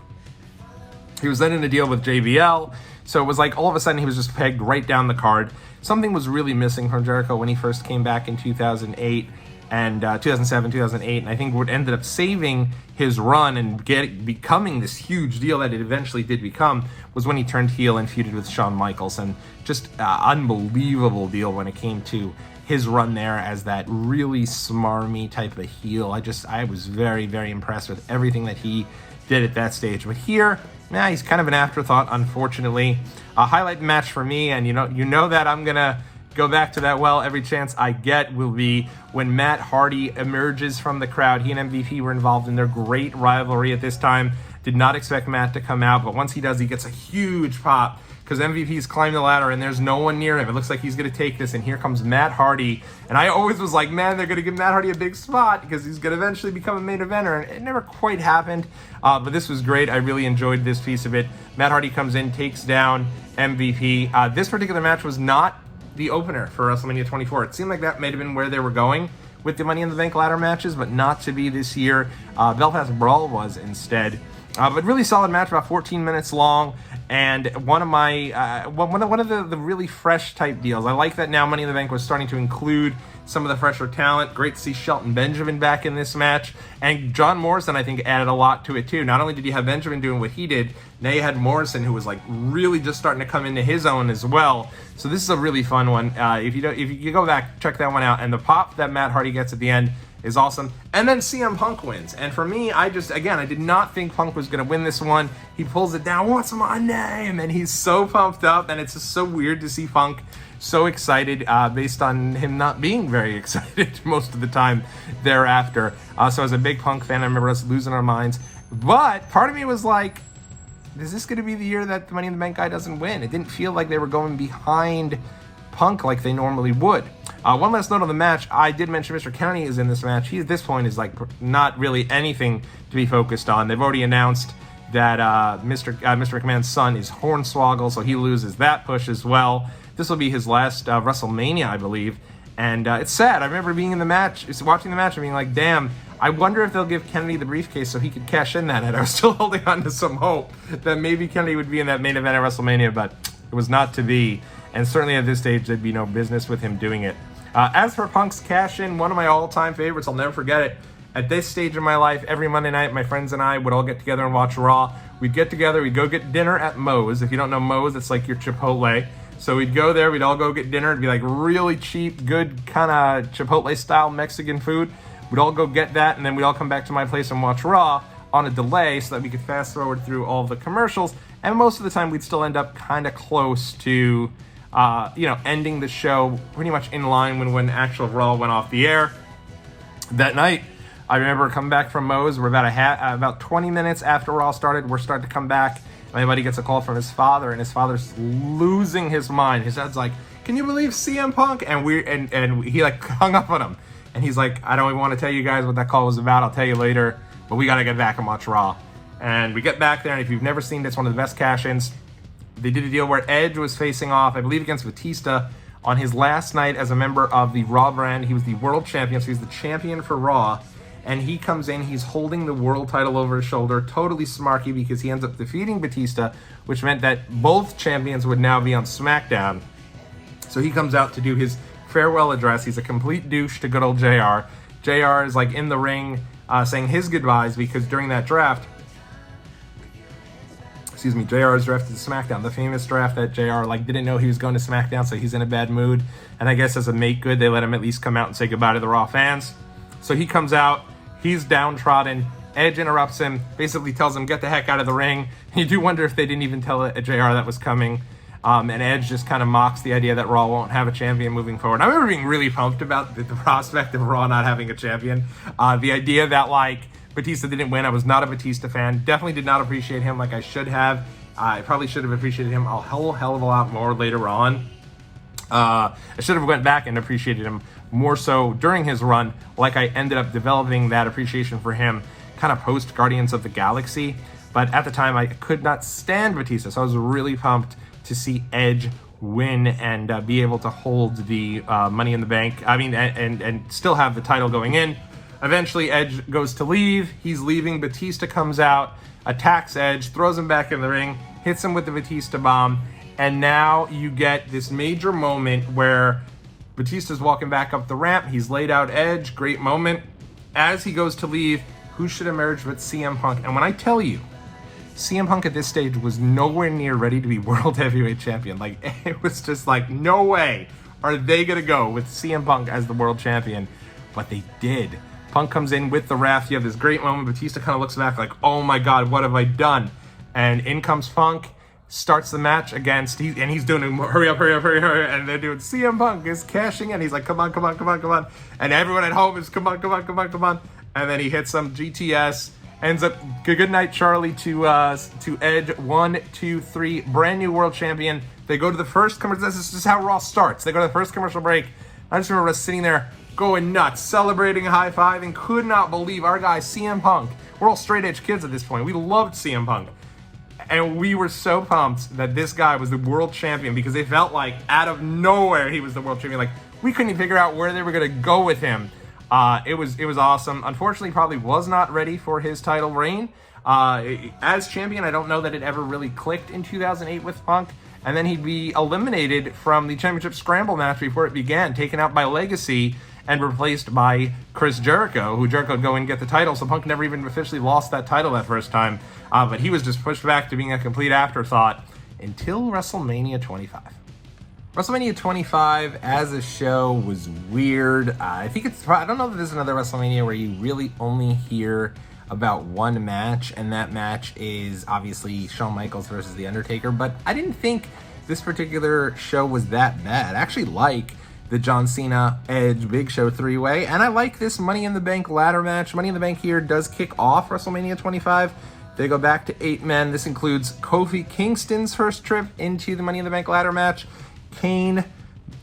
A: He was then in a deal with JBL, so it was like all of a sudden he was just pegged right down the card. Something was really missing from Jericho when he first came back in 2008 and 2007, 2008, and I think what ended up saving his run and becoming this huge deal that it eventually did become was when he turned heel and feuded with Shawn Michaels, and just unbelievable deal when it came to his run there as that really smarmy type of heel. I was very, very impressed with everything that he did at that stage. But here, he's kind of an afterthought, unfortunately. A highlight match for me, and you know that I'm gonna go back to that well every chance I get, will be when Matt Hardy emerges from the crowd. He and MVP were involved in their great rivalry at this time. Did not expect Matt to come out, but once he does, he gets a huge pop because MVP's climbed the ladder and there's no one near him. It looks like he's going to take this, and here comes Matt Hardy. And I always was like, man, they're going to give Matt Hardy a big spot because he's going to eventually become a main eventer, and it never quite happened. But this was great. I really enjoyed this piece of it. Matt Hardy comes in, takes down MVP. This particular match was not the opener for WrestleMania 24. It seemed like that might have been where they were going with the Money in the Bank ladder matches, but not to be this year. Belfast Brawl was instead. But really solid match, about 14 minutes long, and one of the really fresh type deals. I like that now Money in the Bank was starting to include some of the fresher talent. Great to see Shelton Benjamin back in this match, and John Morrison, I think, added a lot to it too. Not only did you have Benjamin doing what he did, now you had Morrison, who was like really just starting to come into his own as well. So this is a really fun one. If you go back, check that one out. And the pop that Matt Hardy gets at the end is awesome. And then CM Punk wins. And for me, I did not think Punk was going to win this one. He pulls it down, what's my name? And he's so pumped up, and it's just so weird to see Punk so excited based on him not being very excited most of the time thereafter. So as a big Punk fan, I remember us losing our minds. But part of me was like, is this going to be the year that the Money in the Bank guy doesn't win? It didn't feel like they were going behind Punk like they normally would. One last note on the match, I did mention Mr. Kennedy is in this match. He, at this point, is like not really anything to be focused on. They've already announced that Mr. McMahon's son is Hornswoggle, so he loses that push as well. This will be his last WrestleMania, I believe. And it's sad. I remember being in the match, watching the match, and being like, damn, I wonder if they'll give Kennedy the briefcase so he could cash in that. And I was still holding on to some hope that maybe Kennedy would be in that main event at WrestleMania, but it was not to be. And certainly at this stage, there'd be no business with him doing it. As for Punk's cash-in, one of my all-time favorites, I'll never forget it. At this stage in my life, every Monday night, my friends and I would all get together and watch Raw. We'd get together, we'd go get dinner at Moe's. If you don't know Moe's, it's like your Chipotle. So we'd go there, we'd all go get dinner. It'd be like really cheap, good kind of Chipotle-style Mexican food. We'd all go get that, and then we'd all come back to my place and watch Raw on a delay so that we could fast-forward through all the commercials. And most of the time, we'd still end up kind of close to ending the show pretty much in line when actual Raw went off the air. That night, I remember coming back from Moe's. We're about 20 minutes after Raw started. We're starting to come back. My buddy gets a call from his father, and his father's losing his mind. His dad's like, "Can you believe CM Punk?" And he like hung up on him. And he's like, "I don't even want to tell you guys what that call was about. I'll tell you later. But we got to get back and watch Raw." And we get back there, and if you've never seen it, it's one of the best cash-ins. They did a deal where Edge was facing off, I believe, against Batista on his last night as a member of the Raw brand. He was the world champion, so he's the champion for Raw. And he comes in, he's holding the world title over his shoulder, totally smarky because he ends up defeating Batista, which meant that both champions would now be on SmackDown. So he comes out to do his farewell address. He's a complete douche to good old JR. JR is like in the ring saying his goodbyes because during that draft, excuse me, JR's drafted to SmackDown, the famous draft that JR like didn't know he was going to SmackDown, so he's in a bad mood. And I guess as a make good, they let him at least come out and say goodbye to the Raw fans. So he comes out, he's downtrodden. Edge interrupts him, basically tells him, get the heck out of the ring. You do wonder if they didn't even tell JR that was coming. And Edge just kind of mocks the idea that Raw won't have a champion moving forward. I remember being really pumped about the prospect of Raw not having a champion. The idea that, like, Batista didn't win. I was not a Batista fan. Definitely did not appreciate him like I should have. I probably should have appreciated him a hell of a lot more later on. I should have went back and appreciated him more so during his run, like I ended up developing that appreciation for him kind of post Guardians of the Galaxy. But at the time, I could not stand Batista, so I was really pumped to see Edge win and be able to hold the Money in the Bank. I mean, and still have the title going in. Eventually, Edge goes to leave. He's leaving. Batista comes out, attacks Edge, throws him back in the ring, hits him with the Batista bomb. And now you get this major moment where Batista's walking back up the ramp. He's laid out Edge. Great moment. As he goes to leave, who should emerge but CM Punk? And when I tell you, CM Punk at this stage was nowhere near ready to be World Heavyweight Champion. Like, it was just like, no way are they going to go with CM Punk as the World Champion. But they did. Punk comes in with the wrath. You have this great moment. Batista kind of looks back like, oh my God, what have I done? And in comes Punk, starts the match against, and he's doing, hurry up. And they're doing, CM Punk is cashing in. He's like, come on. And everyone at home is, come on. And then he hits some GTS. Ends up, good night, Charlie, to Edge. 1, 2, 3, brand new world champion. They go to the first commercial. This is how Raw starts. They go to the first commercial break. I just remember us sitting there going nuts, celebrating, high-fiving, could not believe our guy, CM Punk. We're all straight-edge kids at this point. We loved CM Punk. And we were so pumped that this guy was the world champion because they felt like out of nowhere he was the world champion. Like, we couldn't even figure out where they were going to go with him. It was awesome. Unfortunately, probably was not ready for his title reign. As champion, I don't know that it ever really clicked in 2008 with Punk. And then he'd be eliminated from the championship scramble match before it began, taken out by Legacy and replaced by Chris Jericho, who Jericho would go and get the title. So Punk never even officially lost that title that first time. But he was just pushed back to being a complete afterthought until WrestleMania 25. WrestleMania 25 as a show was weird. I don't know that there's another WrestleMania where you really only hear about one match, and that match is obviously Shawn Michaels versus The Undertaker, but I didn't think this particular show was that bad. I actually like the John Cena Edge Big Show 3-way, and I like this Money in the Bank ladder match. Money in the Bank here does kick off WrestleMania 25. They go back to 8 men. This includes Kofi Kingston's first trip into the Money in the Bank ladder match, Kane,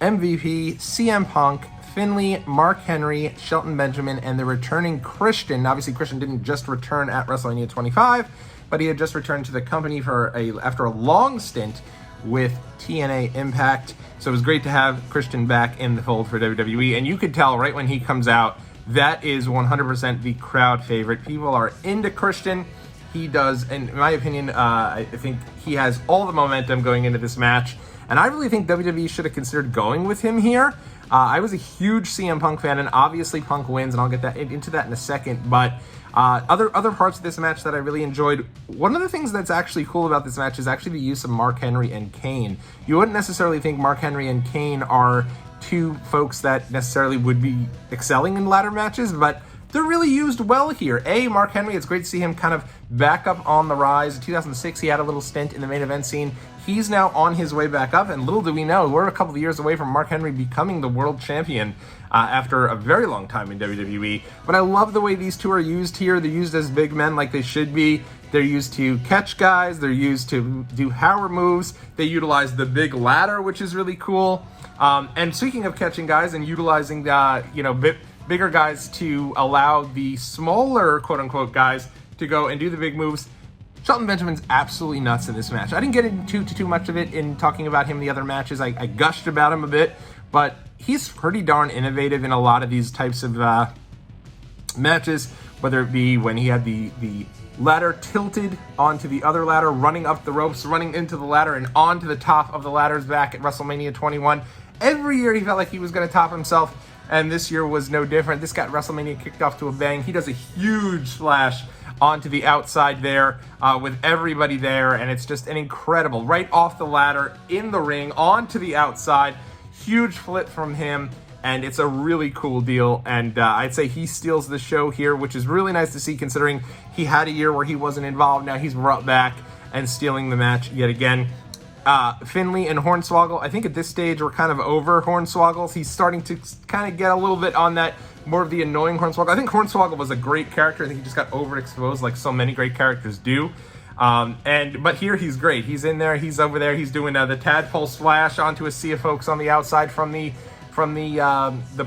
A: MVP, CM Punk, Finlay, Mark Henry, Shelton Benjamin, and the returning Christian. Obviously, Christian didn't just return at WrestleMania 25, but he had just returned to the company after a long stint with TNA Impact. So it was great to have Christian back in the fold for WWE, and you could tell right when he comes out, that is 100% the crowd favorite. People are into Christian. He does, in my opinion, I think he has all the momentum going into this match. And I really think WWE should have considered going with him here. I was a huge CM Punk fan, and obviously Punk wins, and I'll get into that in a second. But other parts of this match that I really enjoyed, one of the things that's actually cool about this match is actually the use of Mark Henry and Kane. You wouldn't necessarily think Mark Henry and Kane are two folks that necessarily would be excelling in ladder matches, but they're really used well here. Mark Henry, it's great to see him kind of back up on the rise. In 2006, he had a little stint in the main event scene. He's now on his way back up, and little do we know, we're a couple of years away from Mark Henry becoming the world champion after a very long time in WWE. But I love the way these two are used here. They're used as big men like they should be. They're used to catch guys. They're used to do power moves. They utilize the big ladder, which is really cool. And speaking of catching guys and utilizing bigger guys to allow the smaller quote-unquote guys to go and do the big moves, Shelton Benjamin's absolutely nuts in this match. I didn't get into too much of it in talking about him in the other matches. I gushed about him a bit, but he's pretty darn innovative in a lot of these types of matches, whether it be when he had the ladder tilted onto the other ladder, running up the ropes, running into the ladder, and onto the top of the ladders back at WrestleMania 21. Every year he felt like he was going to top himself. and this year was no different. This got WrestleMania kicked off to a bang. He does a huge splash onto the outside there with everybody there, and it's just an incredible, right off the ladder, in the ring, onto the outside. Huge flip from him, and it's a really cool deal, and I'd say he steals the show here, which is really nice to see considering he had a year where he wasn't involved. Now he's brought back and stealing the match yet again. Finley and Hornswoggle, I think at this stage we're kind of over Hornswoggles. He's starting to kind of get a little bit on that, more of the annoying Hornswoggle. I think Hornswoggle was a great character. I think he just got overexposed like so many great characters do. But here he's great. He's in there, he's over there, he's doing the tadpole splash onto a sea of folks on the outside from the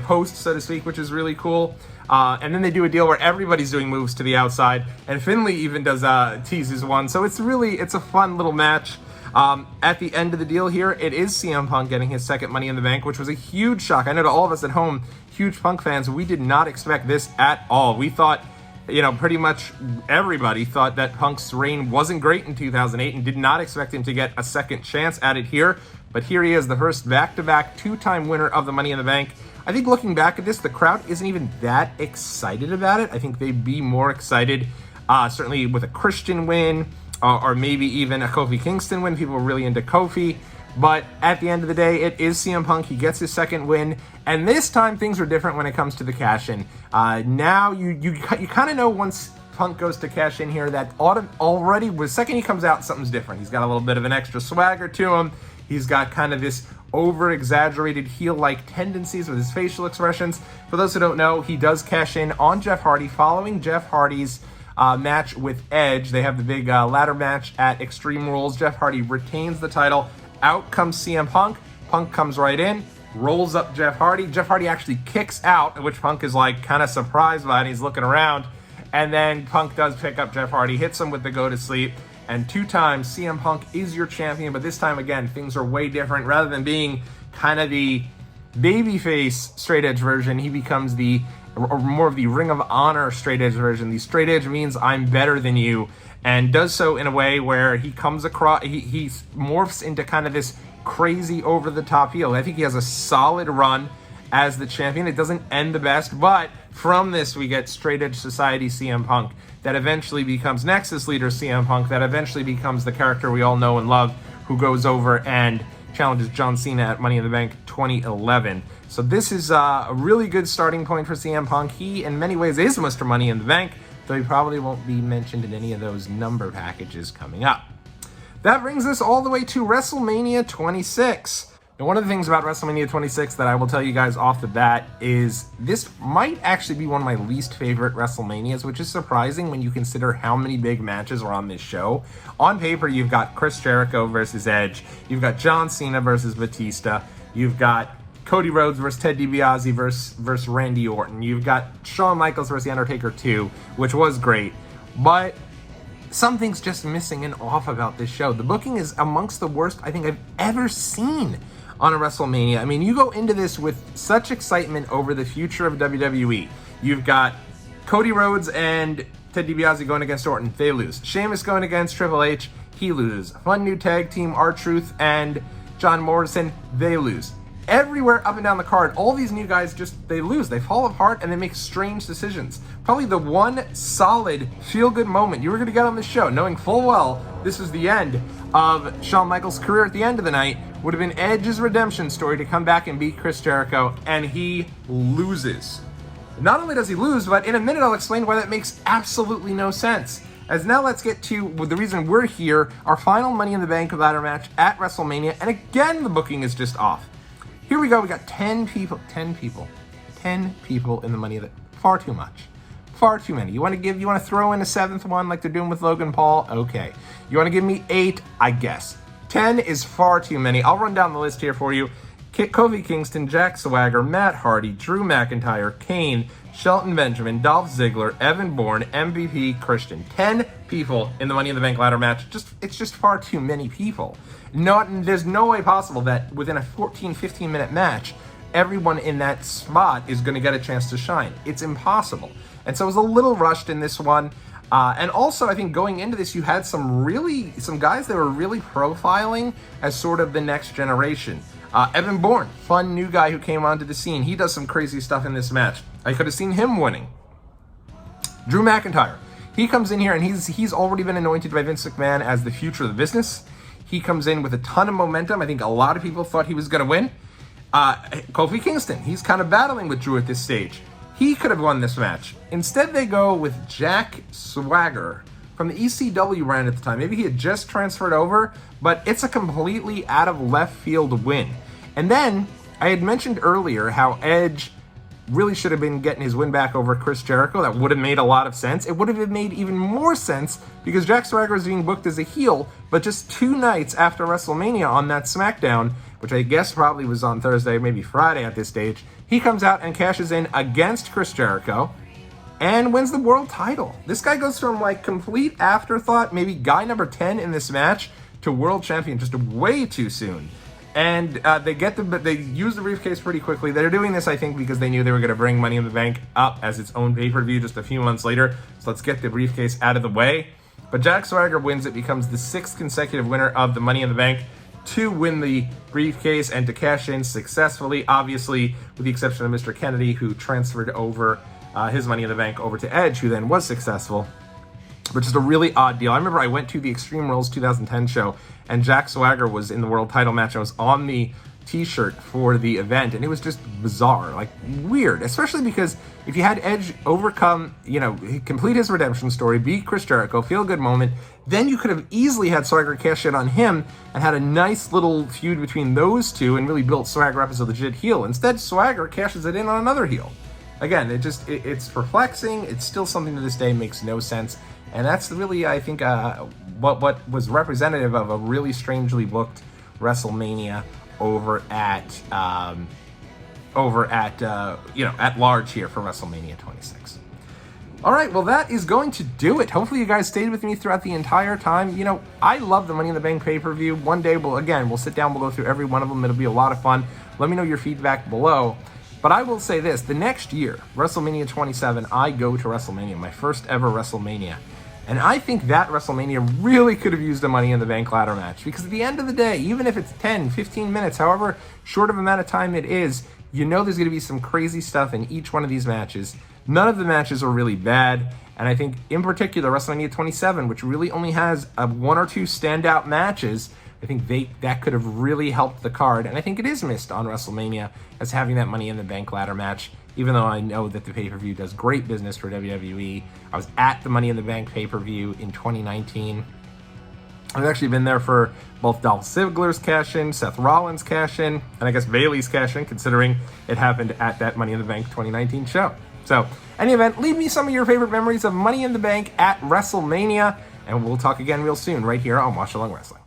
A: post, so to speak, which is really cool. And then they do a deal where everybody's doing moves to the outside, and Finley even does teases one. So it's a fun little match. At the end of the deal here, it is CM Punk getting his second Money in the Bank, which was a huge shock. I know to all of us at home, huge Punk fans, we did not expect this at all. We thought, pretty much everybody thought that Punk's reign wasn't great in 2008 and did not expect him to get a second chance at it here. But here he is, the first back-to-back two-time winner of the Money in the Bank. I think looking back at this, the crowd isn't even that excited about it. I think they'd be more excited, certainly with a Christian win, or maybe even a Kofi Kingston win. People are really into Kofi. But at the end of the day, it is CM Punk. He gets his second win. And this time, things are different when it comes to the cash-in. Now, you kind of know once Punk goes to cash in here that already, the second he comes out, something's different. He's got a little bit of an extra swagger to him. He's got kind of this over-exaggerated heel-like tendencies with his facial expressions. For those who don't know, he does cash in on Jeff Hardy following Jeff Hardy's match with Edge. They have the big ladder match at Extreme Rules. Jeff Hardy retains the title. Out comes CM Punk. Punk comes right in, rolls up Jeff Hardy. Jeff Hardy actually kicks out, which Punk is like kind of surprised by, and he's looking around. And then Punk does pick up Jeff Hardy, hits him with the go to sleep. And two times CM Punk is your champion, but this time again, things are way different. Rather than being kind of the babyface straight edge version, he becomes or more of the Ring of Honor straight edge version. The straight edge means I'm better than you, and does so in a way where he comes across, he morphs into kind of this crazy over the top heel. I think he has a solid run as the champion. It doesn't end the best, but from this we get straight edge society CM Punk that eventually becomes Nexus leader CM Punk, that eventually becomes the character we all know and love, who goes over and challenges John Cena at Money in the Bank 2011. So this is a really good starting point for CM Punk. He, in many ways, is Mr. Money in the Bank, though he probably won't be mentioned in any of those number packages coming up. That brings us all the way to WrestleMania 26. And one of the things about WrestleMania 26 that I will tell you guys off the bat is this might actually be one of my least favorite WrestleManias, which is surprising when you consider how many big matches are on this show. On paper, you've got Chris Jericho versus Edge. You've got John Cena versus Batista. You've got Cody Rhodes versus Ted DiBiase versus Randy Orton. You've got Shawn Michaels versus The Undertaker 2, which was great. But something's just missing and off about this show. The booking is amongst the worst I think I've ever seen on a WrestleMania. I mean, you go into this with such excitement over the future of WWE. You've got Cody Rhodes and Ted DiBiase going against Orton. They lose. Sheamus going against Triple H. He loses. Fun new tag team, R-Truth and John Morrison. They lose. Everywhere up and down the card, all these new guys they lose. They fall apart and they make strange decisions. Probably the one solid feel-good moment you were going to get on this show, knowing full well this was the end of Shawn Michaels' career at the end of the night, would have been Edge's redemption story to come back and beat Chris Jericho, and he loses. Not only does he lose, but in a minute I'll explain why that makes absolutely no sense. As now let's get to the reason we're here, our final Money in the Bank ladder match at WrestleMania, and again the booking is just off. Here we go, we got 10 people in the Money in the Bank. Far too much. Far too many. You want to throw in a seventh one like they're doing with Logan Paul? Okay. You want to give me 8? I guess. 10 is far too many. I'll run down the list here for you. Kofi Kingston, Jack Swagger, Matt Hardy, Drew McIntyre, Kane, Shelton Benjamin, Dolph Ziggler, Evan Bourne, MVP, Christian. 10 people in the Money in the Bank ladder match. It's just far too many people. There's no way possible that within a 14, 15-minute match, everyone in that spot is going to get a chance to shine. It's impossible. And so it was a little rushed in this one. And also, I think going into this, you had some guys that were really profiling as sort of the next generation. Evan Bourne, fun new guy who came onto the scene. He does some crazy stuff in this match. I could have seen him winning. Drew McIntyre. He comes in here and he's already been anointed by Vince McMahon as the future of the business. He comes in with a ton of momentum. I think a lot of people thought he was going to win. Kofi Kingston, he's kind of battling with Drew at this stage. He could have won this match. Instead, they go with Jack Swagger from the ECW brand at the time. Maybe he had just transferred over, but it's a completely out of left field win. And then I had mentioned earlier how Edge really should have been getting his win back over Chris Jericho. That would have made a lot of sense. It would have made even more sense because Jack Swagger is being booked as a heel, but just 2 nights after WrestleMania on that SmackDown, which I guess probably was on Thursday, maybe Friday at this stage, he comes out and cashes in against Chris Jericho and wins the world title. This guy goes from like complete afterthought, maybe guy number 10 in this match, to world champion just way too soon. And they use the briefcase pretty quickly. They're doing this, I think, because they knew they were going to bring Money in the Bank up as its own pay-per-view just a few months later. So let's get the briefcase out of the way. But Jack Swagger wins it, becomes the 6th consecutive winner of the Money in the Bank to win the briefcase and to cash in successfully, obviously, with the exception of Mr. Kennedy, who transferred over his Money in the Bank over to Edge, who then was successful. But just a really odd deal. I remember I went to the Extreme Rules 2010 show, and Jack Swagger was in the world title match. I was on the t-shirt for the event, and it was just bizarre, like weird, especially because if you had Edge overcome, complete his redemption story, beat Chris Jericho, feel good moment, then you could have easily had Swagger cash in on him and had a nice little feud between those two and really built Swagger up as a legit heel. Instead, Swagger cashes it in on another heel. Again, it's perplexing. It's still something to this day makes no sense. And that's really, I think, what was representative of a really strangely booked WrestleMania over at large here for WrestleMania 26. All right, well, that is going to do it. Hopefully you guys stayed with me throughout the entire time. I love the Money in the Bank pay-per-view. One day, we'll sit down, we'll go through every one of them. It'll be a lot of fun. Let me know your feedback below. But I will say this, the next year, WrestleMania 27, I go to WrestleMania, my first ever WrestleMania. And I think that WrestleMania really could have used a Money in the Bank ladder match. Because at the end of the day, even if it's 10, 15 minutes, however short of amount of time it is, there's going to be some crazy stuff in each one of these matches. None of the matches are really bad. And I think, in particular, WrestleMania 27, which really only has 1 or 2 standout matches, I think that could have really helped the card. And I think it is missed on WrestleMania as having that Money in the Bank ladder match. Even though I know that the pay-per-view does great business for WWE. I was at the Money in the Bank pay-per-view in 2019. I've actually been there for both Dolph Ziggler's cash-in, Seth Rollins' cash-in, and I guess Bayley's cash-in, considering it happened at that Money in the Bank 2019 show. So, any event, leave me some of your favorite memories of Money in the Bank at WrestleMania, and we'll talk again real soon right here on Watch Along Wrestling.